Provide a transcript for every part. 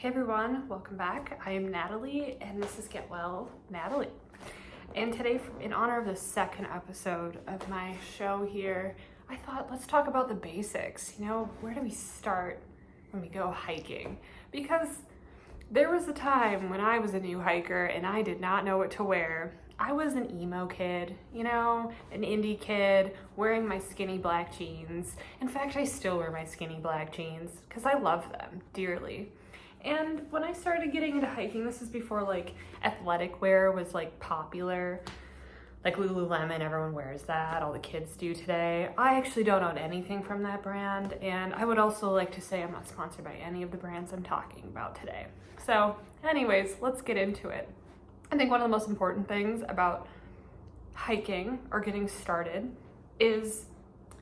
Hey everyone, welcome back. I am Natalie and this is Get Well, Natalie. And today, in honor of the second episode of my show here, I thought let's talk about the basics. You know, where do we start when we go hiking? Because there was a time when I was a new hiker and I did not know what to wear. I was an emo kid, you know, an indie kid wearing my skinny black jeans. In fact, I still wear my skinny black jeans because I love them dearly. And when I started getting into hiking, this is before like athletic wear was like popular. Like Lululemon, everyone wears that, all the kids do today. I actually don't own anything from that brand, and I would also like to say I'm not sponsored by any of the brands I'm talking about today. So anyways, let's get into it. I think one of the most important things about hiking or getting started is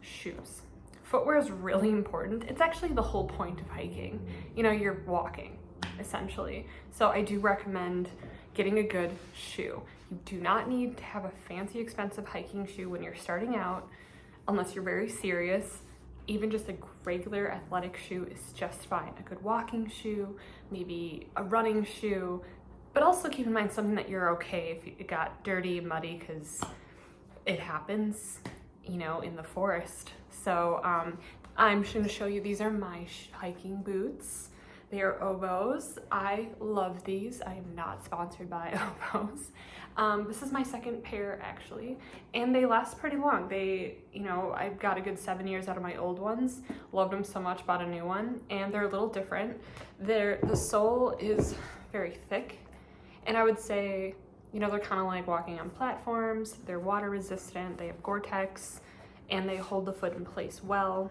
shoes. Footwear is really important. It's actually the whole point of hiking. You know, you're walking, essentially. So I do recommend getting a good shoe. You do not need to have a fancy, expensive hiking shoe when you're starting out, unless you're very serious. Even just a regular athletic shoe is just fine. A good walking shoe, maybe a running shoe, but also keep in mind something that you're okay if it got dirty, muddy, because it happens, you know, in the forest. So I'm just gonna show you, these are my hiking boots. They are Oboz. I love these. I am not sponsored by Oboz. This is my second pair actually, and they last pretty long. They, you know, I've got a good 7 years out of my old ones. Loved them so much, bought a new one, and they're a little different. The sole is very thick, and I would say, you know, they're kind of like walking on platforms. They're water resistant, they have Gore-Tex, and they hold the foot in place well.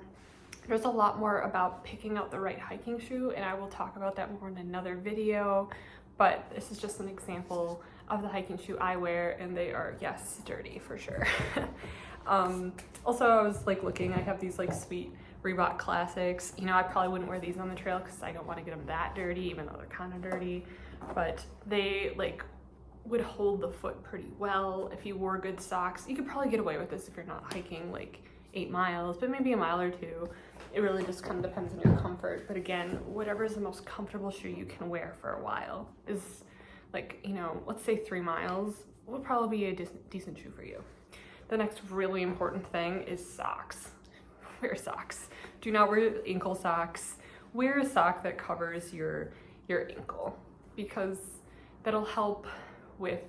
There's a lot more about picking out the right hiking shoe, and I will talk about that more in another video, but this is just an example of the hiking shoe I wear, and they are, yes, dirty for sure. Also, I was like looking, I have these like sweet Reebok classics. You know, I probably wouldn't wear these on the trail because I don't want to get them that dirty, even though they're kind of dirty, but they like would hold the foot pretty well. If you wore good socks, you could probably get away with this if you're not hiking like 8 miles, but maybe a mile or two. It really just kind of depends on your comfort. But again, whatever is the most comfortable shoe you can wear for a while is like, you know, let's say 3 miles will probably be a decent shoe for you. The next really important thing is socks. Wear socks. Do not wear ankle socks. Wear a sock that covers your ankle, because that'll help with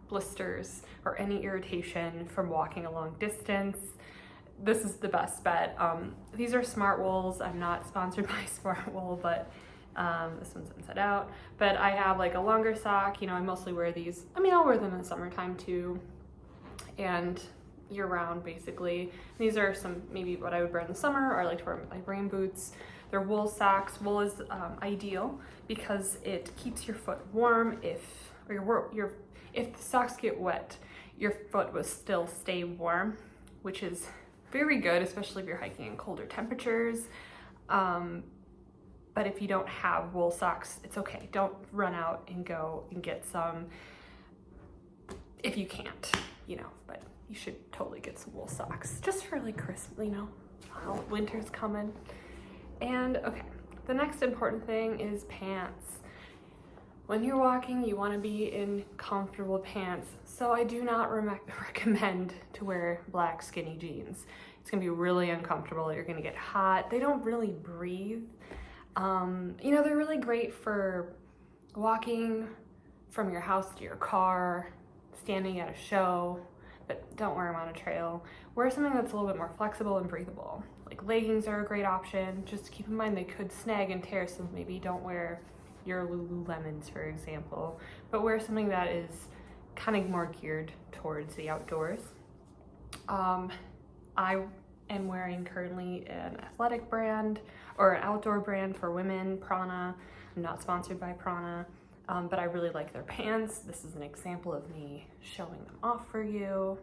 blisters or any irritation from walking a long distance. This is the best bet. These are Smart Wools. I'm not sponsored by Smart Wool, but this one's inside out. But I have like a longer sock. You know, I mostly wear these. I mean, I'll wear them in the summertime too, and year round basically. These are some maybe what I would wear in the summer, or I like to wear my rain boots. They're wool socks. Wool is ideal because it keeps your foot warm. If the socks get wet, your foot will still stay warm, which is very good, especially if you're hiking in colder temperatures. But if you don't have wool socks, it's okay. Don't run out and go and get some if you can't, you know, but you should totally get some wool socks just for like Christmas, you know, winter's coming. And okay, the next important thing is pants. When you're walking, you want to be in comfortable pants. So I do not recommend to wear black skinny jeans. It's gonna be really uncomfortable. You're gonna get hot. They don't really breathe. You know, they're really great for walking from your house to your car, standing at a show, but don't wear them on a trail. Wear something that's a little bit more flexible and breathable. Like leggings are a great option. Just keep in mind they could snag and tear, so maybe don't wear your Lululemons, for example, but wear something that is kind of more geared towards the outdoors. I am wearing currently an athletic brand or an outdoor brand for women, Prana. I'm not sponsored by Prana, but I really like their pants. This is an example of me showing them off for you.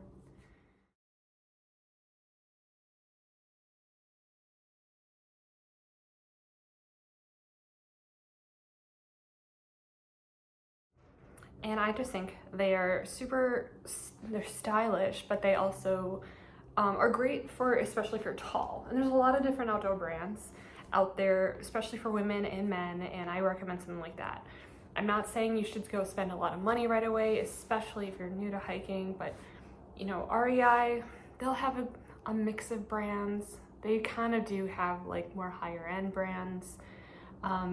And I just think they're stylish, but they also are great for, especially if you're tall. And there's a lot of different outdoor brands. out there, especially for women and men, and I recommend something like that. I'm not saying you should go spend a lot of money right away, especially if you're new to hiking, but you know, REI, they'll have a mix of brands. They kind of do have like more higher end brands.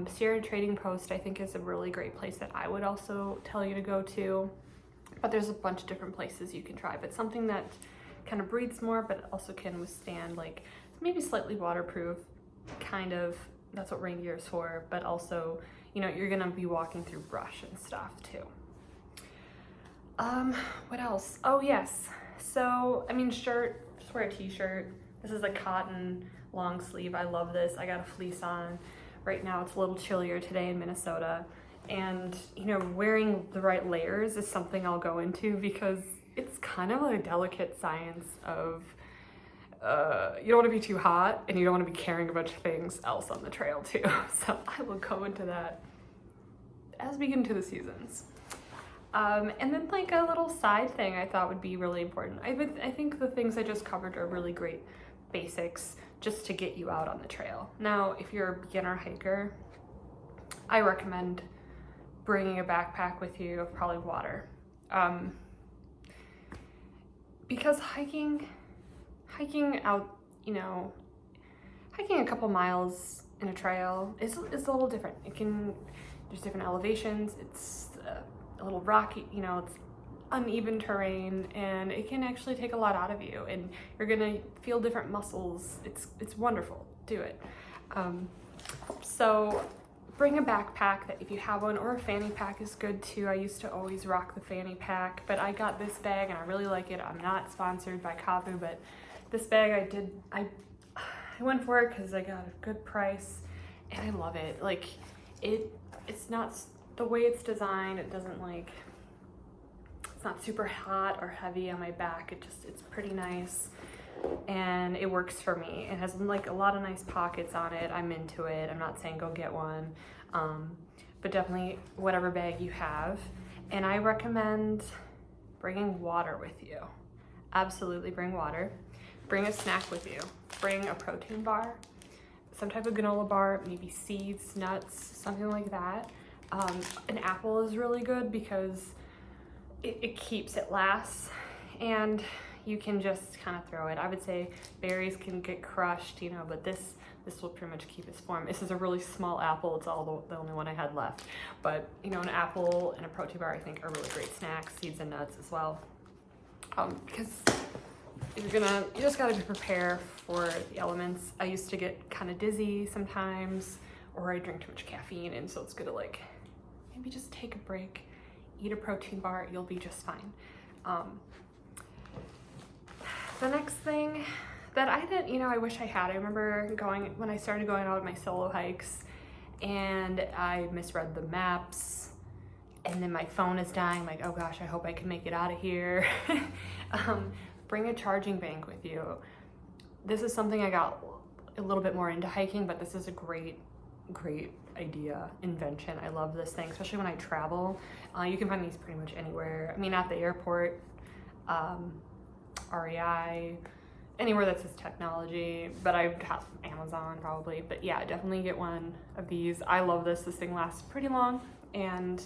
Sierra Trading Post, I think, is a really great place that I would also tell you to go to. But there's a bunch of different places you can try, but something that kind of breathes more, but also can withstand like maybe slightly waterproof, kind of, that's what rain gear is for, but also, you know, you're gonna be walking through brush and stuff too. What else? Oh yes, so I mean, shirt, just wear a t-shirt. This is a cotton long sleeve. I love this. I got a fleece on. Right now it's a little chillier today in Minnesota, and you know, wearing the right layers is something I'll go into because it's kind of a delicate science of you don't want to be too hot and you don't want to be carrying a bunch of things else on the trail too. So I will go into that as we get into the seasons. And then like a little side thing I thought would be really important. I think the things I just covered are really great basics just to get you out on the trail. Now, if you're a beginner hiker, I recommend bringing a backpack with you of probably water. Because hiking out, you know, hiking a couple miles in a trail is a little different. There's different elevations, it's a little rocky, you know, it's uneven terrain, and it can actually take a lot out of you, and you're gonna feel different muscles. It's wonderful. Do it. So bring a backpack that if you have one, or a fanny pack is good too. I used to always rock the fanny pack, but I got this bag and I really like it. I'm not sponsored by Kavu, but this bag I went for it because I got a good price and I love it. Like it's not the way it's designed. It doesn't like, it's not super hot or heavy on my back. It's pretty nice and it works for me. It has like a lot of nice pockets on it. I'm into it. I'm not saying go get one, but definitely whatever bag you have. And I recommend bringing water with you. Absolutely bring water. Bring a snack with you. Bring a protein bar, some type of granola bar, maybe seeds, nuts, something like that. An apple is really good because it lasts, and you can just kind of throw it. I would say berries can get crushed, you know, but this will pretty much keep its form. This is a really small apple. It's the only one I had left. But, you know, an apple and a protein bar I think are really great snacks, seeds and nuts as well. Because you just gotta be prepared for the elements. I used to get kind of dizzy sometimes, or I drink too much caffeine, and so it's good to like maybe just take a break, eat a protein bar, you'll be just fine. The next thing that I didn't, you know, I wish I had, I remember when I started going out on my solo hikes and I misread the maps, and then my phone is dying. I'm like, oh gosh, I hope I can make it out of here. Bring a charging bank with you. This is something I got a little bit more into hiking, but this is a great invention. I love this thing, especially when I travel. You can find these pretty much anywhere. I mean, at the airport, REI, anywhere that says technology, but I have Amazon probably. But yeah, definitely get one of these. I love this. This thing lasts pretty long, and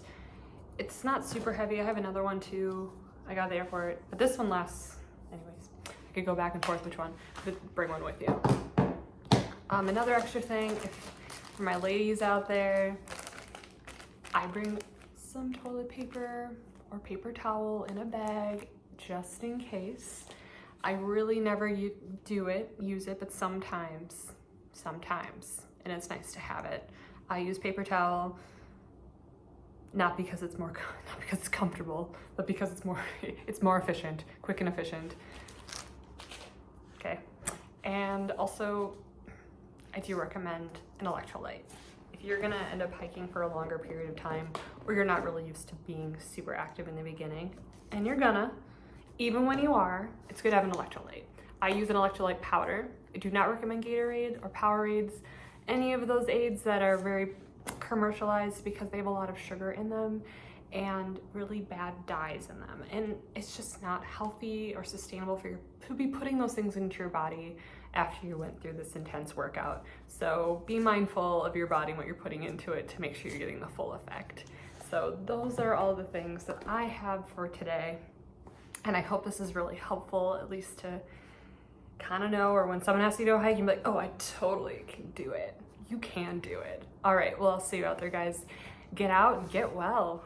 it's not super heavy. I have another one too. I got at the airport, but this one lasts. Anyways, I could go back and forth which one, but bring one with you. Another extra thing, for my ladies out there, I bring some toilet paper or paper towel in a bag just in case. I really never use it, but sometimes, and it's nice to have it. I use paper towel, not because it's comfortable, but because it's more efficient, quick and efficient. Okay, and also I do recommend an electrolyte. If you're gonna end up hiking for a longer period of time, or you're not really used to being super active in the beginning, and even when you are, it's good to have an electrolyte. I use an electrolyte powder. I do not recommend Gatorade or Powerades, any of those aids that are very commercialized, because they have a lot of sugar in them and really bad dyes in them, and it's just not healthy or sustainable for you to be putting those things into your body after you went through this intense workout. So be mindful of your body and what you're putting into it to make sure you're getting the full effect. So those are all the things that I have for today. And I hope this is really helpful, at least to kind of know, or when someone asks you to go hike, you're like, oh, I totally can do it. You can do it. All right, well, I'll see you out there, guys. Get out and get well.